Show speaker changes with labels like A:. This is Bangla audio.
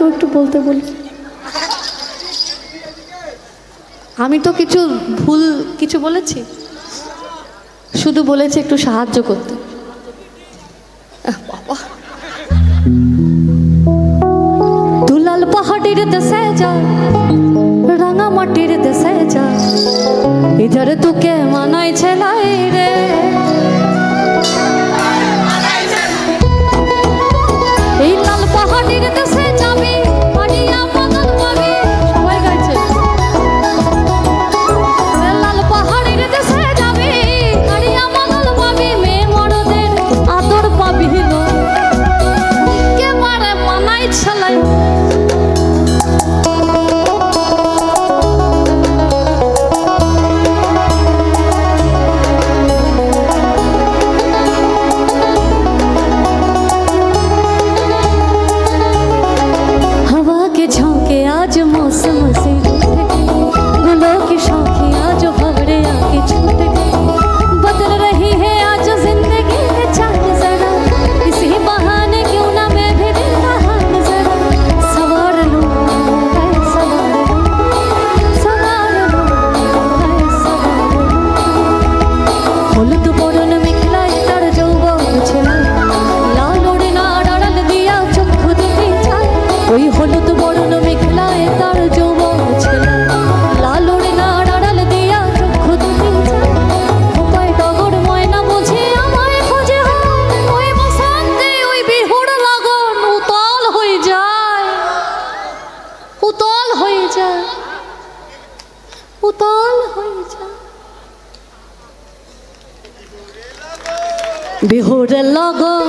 A: আমাকেও একটু বলতে বলি। আমি তো কিছু ভুল কিছু বলেছি, শুধু বলেছি একটু সাহায্য করতে। বাবা দুলাল পাহাড়ের দেশে যা, রাঙা মাটির দেশে যা, ইধর তোকে মানাই ছেলাই রে। এই লাল পাহাড়ের দেশে যাবি, পানিয়া বদল পাবি, সবাই গাইছে। লাল পাহাড়ের দেশে যাবি, পানিয়া বদল পাবি, মেয়ে মরদের আদর পাবি, কে মারে মানাই ছেলাই। आज मौसम से गुलों की शौखियाँ जो भवरे आके छूट गई, बदल रही है आज जिंदगी में चाल जरा, इसी बहाने क्यों ना मैं भी दिल का हाल जरा सवार लूं, सवार लूं, सवार लूं, सवार लूं। हलुद बरन मिखलाई तार যৌবন ছেলা, লাল ওড়না আড়াল দিয়া চক্ষু দুটি চায়, ওই হলুদ বরন মিখলায় তার যৌবন ছেলা, লাল ওড়না আড়াল দিয়া চক্ষু দুটি চায়, খোপায় ডগর ময়না বুঝে আমায় খোঁজে হয়, ওই বসন্তে ওই বিহুর লগন উতল হয়ে যায়, উতল হয়ে যায়, উতল হয়ে যায়। বিহুর লগন